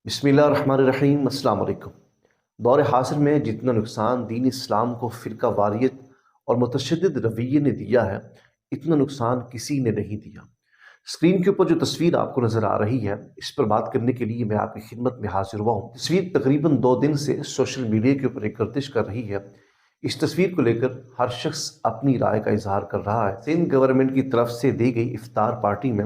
बिस्मिल्लाहिर्रहमानिर्रहीम। अस्सलाम वालेकुम। दौर हाज़िर में जितना नुकसान दीन इस्लाम को फ़िरका वारियत और मुतशद्दिद रवैये ने दिया है, इतना नुकसान किसी ने नहीं दिया। स्क्रीन के ऊपर जो तस्वीर आपको नज़र आ रही है, इस पर बात करने के लिए मैं आपकी खिदमत में हाजिर हुआ हूँ। तस्वीर तकरीबन 2 दिन से सोशल मीडिया के ऊपर एक गर्दिश कर रही है। इस तस्वीर को लेकर हर शख्स अपनी राय का इजहार कर रहा है। सिंध गवर्नमेंट की तरफ से दी गई इफ्तार पार्टी में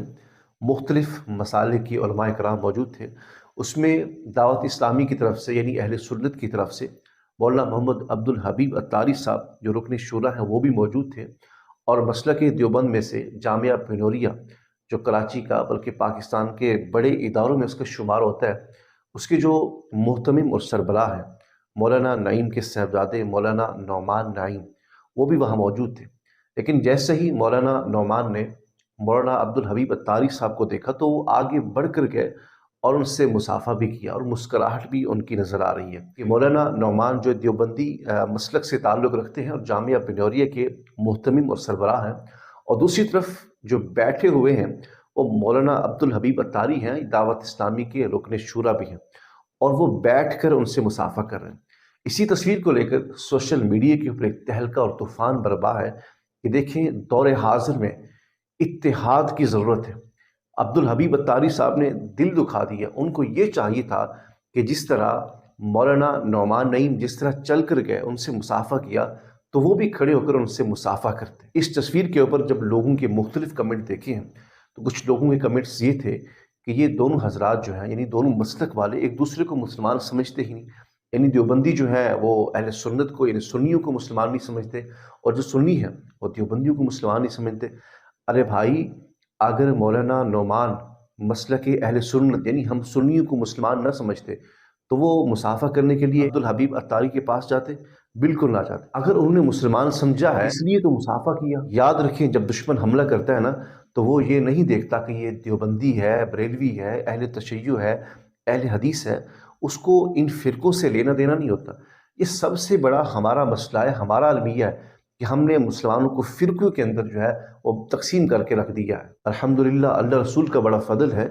मुख्तलिफ मसाले की उलमाए कराम मौजूद थे। उसमें दावत इस्लामी की तरफ से यानी अहले सुन्नत की तरफ से मौलाना मोहम्मद अब्दुल हबीब अत्तारी साहब जो रुकन शूरा हैं वो भी मौजूद थे। और मसलक देवबंद में से जामिया बिनोरिया जो कराची का बल्कि पाकिस्तान के बड़े इदारों में उसका शुमार होता है, उसके जो मुहतमिम और सरबराह हैं मौलाना नईम के साहबजादे मौलाना नौमान नईम, वो भी वहाँ मौजूद थे। लेकिन जैसे ही मौलाना नौमान ने मौलाना अब्दुल हबीब अत्तारी साहब को देखा तो वो आगे बढ़ कर गए और उनसे मुसाफा भी किया और मुस्कुराहट भी उनकी नज़र आ रही है कि मौलाना नौमान जो देवबंदी मसलक से ताल्लुक़ रखते हैं और जामिया बिनौरिया के मुहतमिम और सरबराह हैं, और दूसरी तरफ जो बैठे हुए हैं वो मौलाना अब्दुल हबीब अत्तारी हैं, दावत इस्लामी के रुकन शूरा भी हैं, और वो बैठ कर उनसे मुसाफा कर रहे हैं। इसी तस्वीर को लेकर सोशल मीडिया के ऊपर एक तहलका और तूफ़ान बरपा है कि देखें दौर हाज़िर में इत्तेहाद की ज़रूरत है। अब्दुल हबीब अत्तारी साहब ने दिल दुखा दिया। उनको ये चाहिए था कि जिस तरह मौलाना नौमान नईम जिस तरह चल कर गए उनसे मुसाफा किया, तो वो भी खड़े होकर उनसे मुसाफा करते। इस तस्वीर के ऊपर जब लोगों के मुख्तलिफ कमेंट देखे हैं तो कुछ लोगों के कमेंट्स ये थे कि ये दोनों हजरात जो हैं यानी दोनों मसलक वाले एक दूसरे को मुसलमान समझते ही नहीं। यानी देवबंदी जो है वो अहले सुन्नत को यानी सुन्नियों को मुसलमान नहीं समझते, और जो सुन्नी है वो देवबंदियों को मुसलमान नहीं समझते। अरे भाई, अगर मौलाना नौमान मसलक अहले सुन्नत यानी हम सुन्नियों को मुसलमान न समझते तो वो मुसाफा करने के लिए अब्दुल हबीब अत्तारी के पास जाते? बिल्कुल ना जाते। अगर उन्होंने मुसलमान समझा है इसलिए तो मुसाफा किया। याद रखें, जब दुश्मन हमला करता है ना तो वो ये नहीं देखता कि ये देवबंदी है, बरेलवी है, अहले तशय्युअ है, अहले हदीस है। उसको इन फ़िरक़ों से लेना देना नहीं होता। ये सबसे बड़ा हमारा मसला है, हमारा अलमिया है कि हमने मुसलमानों को फ़िरक़ों के अंदर जो है वो तकसीम करके रख दिया है। अल्हम्दुलिल्लाह, अल्लाह रसूल का बड़ा फ़ज़ल है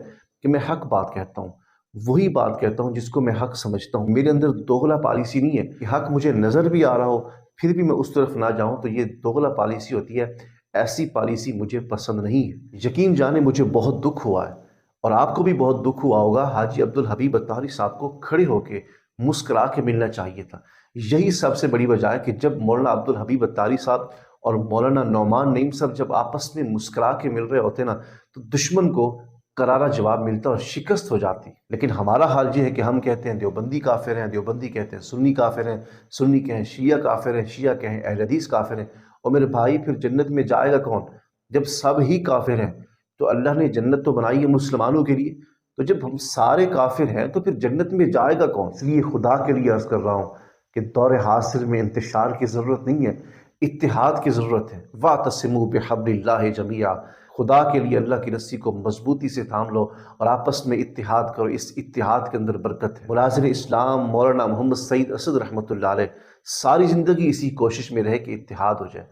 कि मैं हक़ बात कहता हूँ, वही बात कहता हूँ जिसको मैं हक़ समझता हूँ। मेरे अंदर दोगला पॉलिसी नहीं है कि हक़ मुझे नज़र भी आ रहा हो फिर भी मैं उस तरफ ना जाऊँ, तो ये दोगला पॉलिसी होती है। ऐसी पॉलिसी मुझे पसंद नहीं है। यकीन जाने मुझे बहुत दुख हुआ है और आपको भी बहुत दुख हुआ होगा। हाजी अब्दुल हबीब अत्तारी साहब को खड़े होके मुस्कुरा के मिलना चाहिए था। यही सबसे बड़ी वजह है कि जब मौलाना अब्दुल हबीब अत्तारी साहब और मौलाना नौमान नईम साहब जब आपस में मुस्कुरा के मिल रहे होते ना, तो दुश्मन को करारा जवाब मिलता और शिकस्त हो जाती। लेकिन हमारा हाल ये है कि हम कहते हैं देवबंदी काफिर हैं, देवबंदी कहते हैं सुन्नी काफिर हैं, सुन्नी कहें शिया काफिर हैं, शिया कहें अहले हदीस काफिर हैं। और मेरे भाई, फिर जन्नत में जाएगा कौन जब सब ही काफिर हैं? तो अल्लाह ने जन्नत तो बनाई है मुसलमानों के लिए, तो जब हम सारे काफिर हैं तो फिर जन्नत में जाएगा कौन? इसलिए खुदा के लिए अर्ज कर रहा हूँ कि दौर हासिर में इंतशार की ज़रूरत नहीं है, इत्तिहाद की ज़रूरत है। वातसिमू बिहब्लिल्लाहि जमीआ, खुदा के लिए अल्लाह की रस्सी को मजबूती से थाम लो और आपस में इत्तिहाद करो। इस इत्तिहाद के अंदर बरकत है। मुनाज़िर इस्लाम मौलाना मोहम्मद सईद असद रहमतुल्लाह अलैह सारी ज़िंदगी इसी कोशिश में रहे कि इत्तिहाद हो जाए।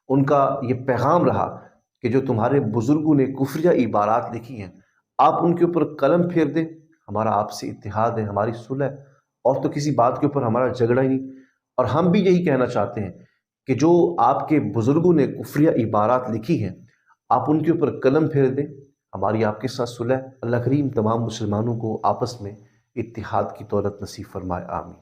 उनका ये पैगाम रहा कि जो तुम्हारे बुज़ुर्गों ने कुफ्रिया इबारात लिखी हैं, आप उनके ऊपर कलम फेर दें। हमारा आपसे इत्तिहाद है, हमारी सुलह है, और तो किसी बात के ऊपर हमारा झगड़ा ही नहीं। और हम भी यही कहना चाहते हैं कि जो आपके बुज़ुर्गों ने कुफ्रिया इबारात लिखी हैं, आप उनके ऊपर कलम फेर दें। हमारी आपके साथ सुलह है। अल्लाह करीम तमाम मुसलमानों को आपस में इत्तिहाद की दौलत नसीब फरमाए। आमीन।